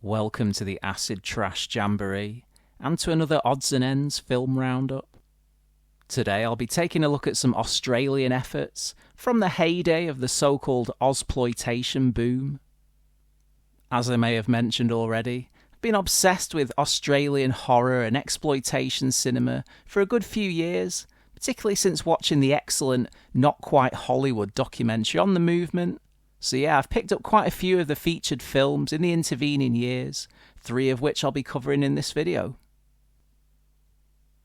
Welcome to the Acid Trash Jamboree, and to another Odds and Ends film roundup. Today I'll be taking a look at some Australian efforts from the heyday of the so-called Ozploitation boom. As I may have mentioned already, I've been obsessed with Australian horror and exploitation cinema for a good few years, particularly since watching the excellent Not Quite Hollywood documentary on the movement. So yeah, I've picked up quite a few of the featured films in the intervening years, 3 of which I'll be covering in this video.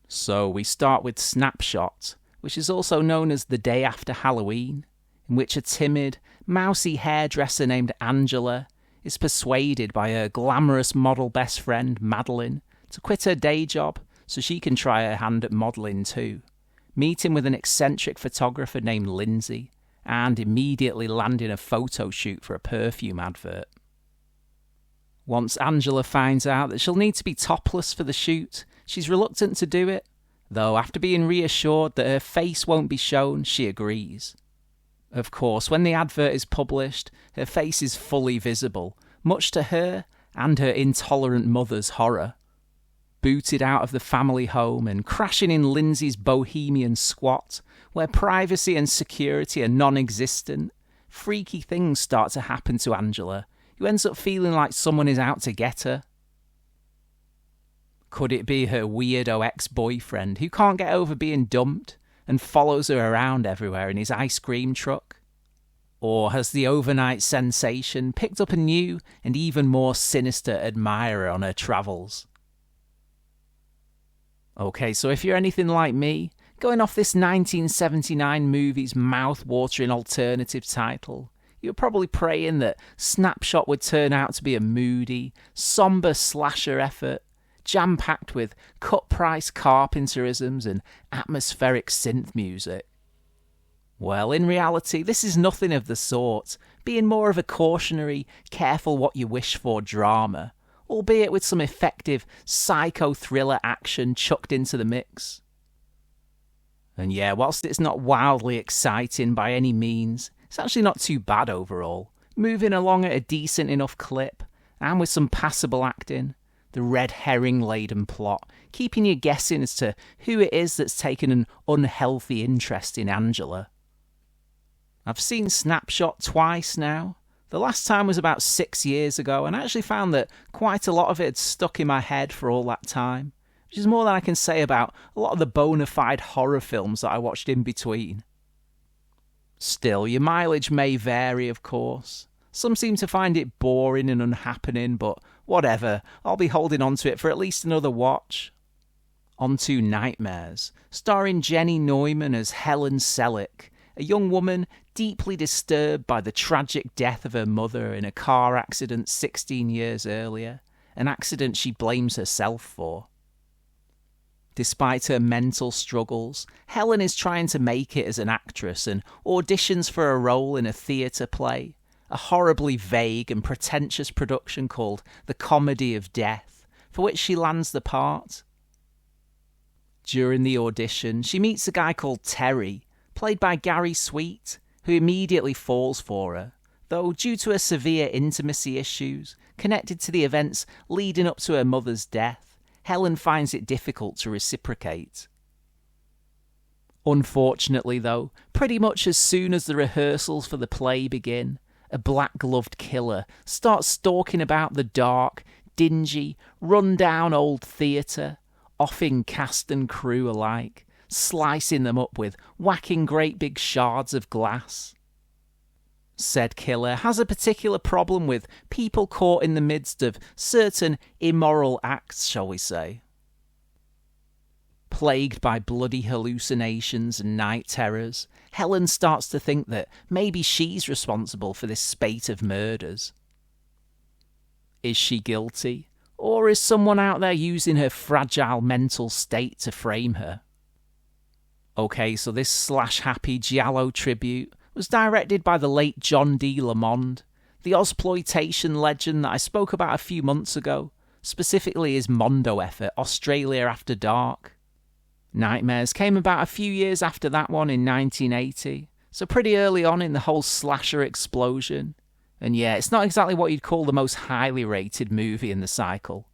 So we start with Snapshot, which is also known as The Day After Halloween, in which a timid, mousy hairdresser named Angela is persuaded by her glamorous model best friend Madeline to quit her day job so she can try her hand at modelling too, meeting with an eccentric photographer named Lindsay, and immediately landing a photo shoot for a perfume advert. Once Angela finds out that she'll need to be topless for the shoot, she's reluctant to do it, though after being reassured that her face won't be shown, she agrees. Of course, when the advert is published, her face is fully visible, much to her and her intolerant mother's horror. Booted out of the family home and crashing in Lindsay's bohemian squat, where privacy and security are non-existent, freaky things start to happen to Angela, who ends up feeling like someone is out to get her. Could it be her weirdo ex-boyfriend who can't get over being dumped and follows her around everywhere in his ice cream truck? Or has the overnight sensation picked up a new and even more sinister admirer on her travels? Okay, so if you're anything like me, going off this 1979 movie's mouth-watering alternative title, you're probably praying that Snapshot would turn out to be a moody, somber slasher effort, jam-packed with cut-price carpenterisms and atmospheric synth music. Well, in reality, this is nothing of the sort, being more of a cautionary, careful what you wish for drama, albeit with some effective psycho-thriller action chucked into the mix. And yeah, whilst it's not wildly exciting by any means, it's actually not too bad overall, moving along at a decent enough clip, and with some passable acting, the red herring-laden plot, keeping you guessing as to who it is that's taken an unhealthy interest in Angela. I've seen Snapshot twice now. The last time was about 6 years ago, and I actually found that quite a lot of it had stuck in my head for all that time, which is more than I can say about a lot of the bona fide horror films that I watched in between. Still, your mileage may vary, of course. Some seem to find it boring and unhappening, but whatever, I'll be holding on to it for at least another watch. On to Nightmares, starring Jenny Neumann as Helen Selleck, a young woman deeply disturbed by the tragic death of her mother in a car accident 16 years earlier, an accident she blames herself for. Despite her mental struggles, Helen is trying to make it as an actress and auditions for a role in a theatre play, a horribly vague and pretentious production called The Comedy of Death, for which she lands the part. During the audition, she meets a guy called Terry, played by Gary Sweet, who immediately falls for her, though due to her severe intimacy issues connected to the events leading up to her mother's death, Helen finds it difficult to reciprocate. Unfortunately, though, pretty much as soon as the rehearsals for the play begin, a black-gloved killer starts stalking about the dark, dingy, run-down old theatre, offing cast and crew alike, slicing them up with whacking great big shards of glass. Said killer has a particular problem with people caught in the midst of certain immoral acts, shall we say. Plagued by bloody hallucinations and night terrors, Helen starts to think that maybe she's responsible for this spate of murders. Is she guilty, or is someone out there using her fragile mental state to frame her? Okay, so this slash-happy giallo tribute was directed by the late John D. Lamond, the Ozploitation legend that I spoke about a few months ago, specifically his Mondo effort, Australia After Dark. Nightmares came about a few years after that one in 1980, so pretty early on in the whole slasher explosion, And yeah, it's not exactly what you'd call the most highly rated movie in the cycle.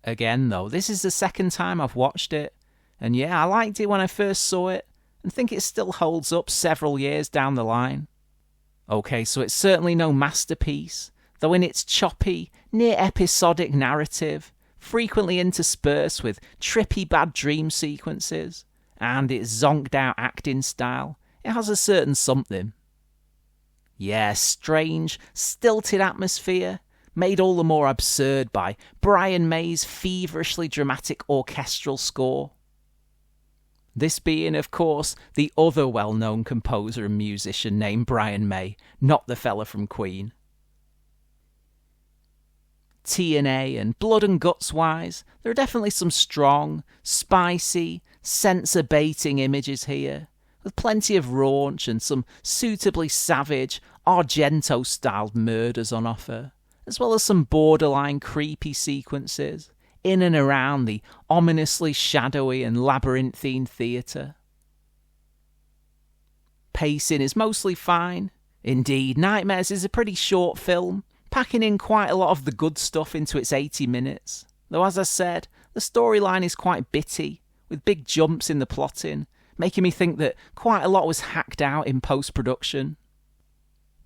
Again though, this is the second time I've watched it, and yeah, I liked it when I first saw it, and think it still holds up several years down the line. Okay, so it's certainly no masterpiece, though in its choppy, near-episodic narrative, frequently interspersed with trippy bad dream sequences, and its zonked-out acting style, it has a certain something. Yeah, strange, stilted atmosphere, made all the more absurd by Brian May's feverishly dramatic orchestral score. This being, of course, the other well-known composer and musician named Brian May, not the fella from Queen. T&A and blood and guts wise, there are definitely some strong, spicy, censor-baiting images here, with plenty of raunch and some suitably savage, Argento-styled murders on offer, as well as some borderline creepy sequences in and around the ominously shadowy and labyrinthine theatre. Pacing is mostly fine. Indeed, Nightmares is a pretty short film, packing in quite a lot of the good stuff into its 80 minutes. Though as I said, the storyline is quite bitty, with big jumps in the plotting, making me think that quite a lot was hacked out in post-production.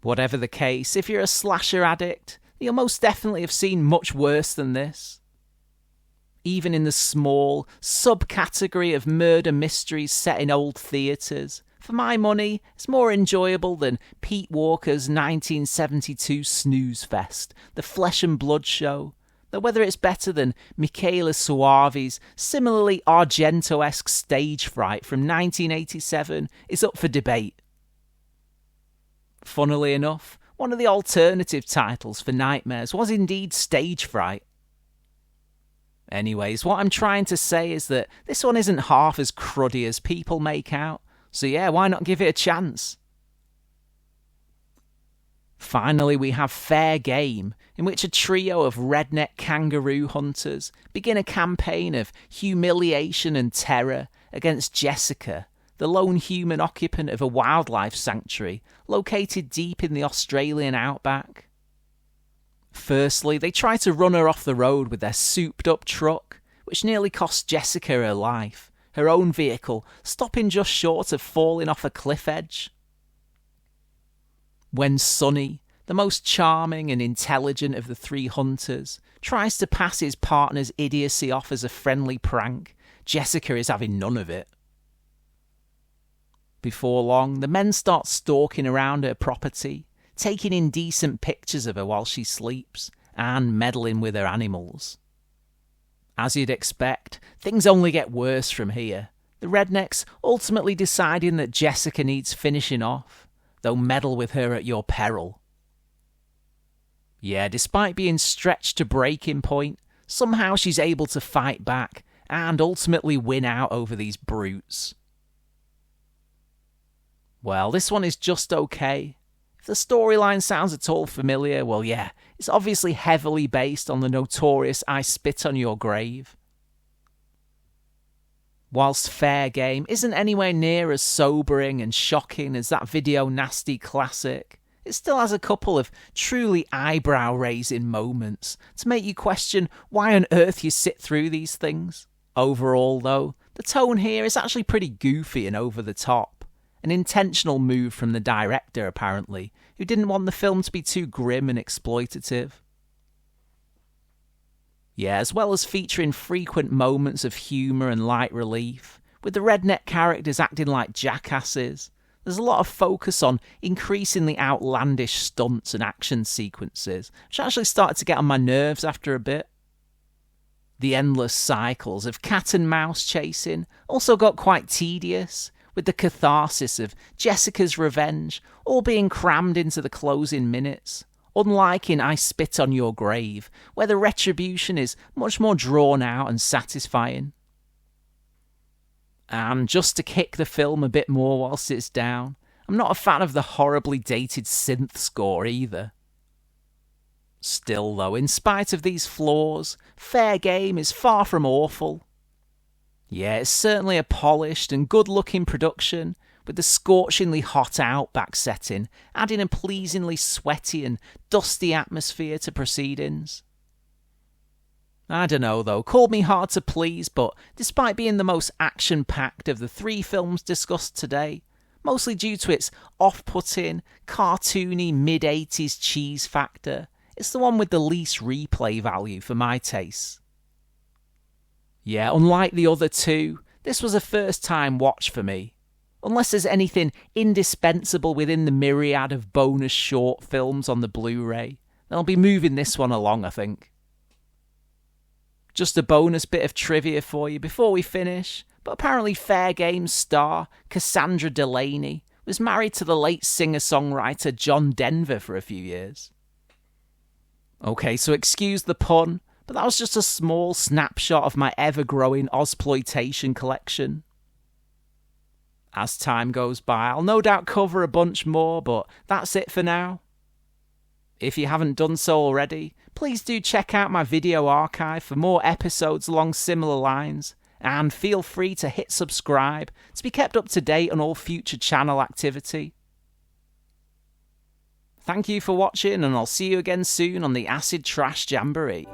Whatever the case, if you're a slasher addict, you'll most definitely have seen much worse than this. Even in the small subcategory of murder mysteries set in old theatres, for my money, it's more enjoyable than Pete Walker's 1972 snooze fest, The Flesh and Blood Show, though whether it's better than Michaela Suave's similarly Argento-esque stage Fright from 1987 is up for debate. Funnily enough, one of the alternative titles for Nightmares was indeed Stage Fright. Anyways, what I'm trying to say is that this one isn't half as cruddy as people make out, so yeah, why not give it a chance? Finally, we have Fair Game, in which a trio of redneck kangaroo hunters begin a campaign of humiliation and terror against Jessica, the lone human occupant of a wildlife sanctuary located deep in the Australian outback. Firstly, they try to run her off the road with their souped-up truck, which nearly cost Jessica her life, her own vehicle stopping just short of falling off a cliff edge. When Sonny, the most charming and intelligent of the three hunters, tries to pass his partner's idiocy off as a friendly prank, Jessica is having none of it. Before long, the men start stalking around her property, taking indecent pictures of her while she sleeps, and meddling with her animals. As you'd expect, things only get worse from here, the rednecks ultimately deciding that Jessica needs finishing off, though meddle with her at your peril. Yeah, despite being stretched to breaking point, somehow she's able to fight back and ultimately win out over these brutes. Well, this one is just okay. If the storyline sounds at all familiar, well yeah, it's obviously heavily based on the notorious I Spit on Your Grave. Whilst Fair Game isn't anywhere near as sobering and shocking as that video nasty classic, it still has a couple of truly eyebrow-raising moments to make you question why on earth you sit through these things. Overall, though, the tone here is actually pretty goofy and over the top. An intentional move from the director, apparently, who didn't want the film to be too grim and exploitative. Yeah, as well as featuring frequent moments of humour and light relief, with the redneck characters acting like jackasses, there's a lot of focus on increasingly outlandish stunts and action sequences, which actually started to get on my nerves after a bit. The endless cycles of cat and mouse chasing also got quite tedious, with the catharsis of Jessica's revenge all being crammed into the closing minutes, unlike in I Spit on Your Grave, where the retribution is much more drawn out and satisfying. And just to kick the film a bit more whilst it's down, I'm not a fan of the horribly dated synth score either. Still though, in spite of these flaws, Fair Game is far from awful. Yeah, it's certainly a polished and good-looking production, with the scorchingly hot outback setting adding a pleasingly sweaty and dusty atmosphere to proceedings. I don't know though, called me hard to please, but despite being the most action-packed of the 3 films discussed today, mostly due to its off-putting, cartoony mid-80s cheese factor, it's the one with the least replay value for my tastes. Yeah, unlike the other 2, this was a first-time watch for me. Unless there's anything indispensable within the myriad of bonus short films on the Blu-ray, then I'll be moving this one along, I think. Just a bonus bit of trivia for you before we finish, but apparently Fair Game's star, Cassandra Delaney, was married to the late singer-songwriter John Denver for a few years. Okay, so excuse the pun, but that was just a small snapshot of my ever-growing Ozploitation collection. As time goes by, I'll no doubt cover a bunch more, but that's it for now. If you haven't done so already, please do check out my video archive for more episodes along similar lines, and feel free to hit subscribe to be kept up to date on all future channel activity. Thank you for watching, and I'll see you again soon on the Acid Trash Jamboree.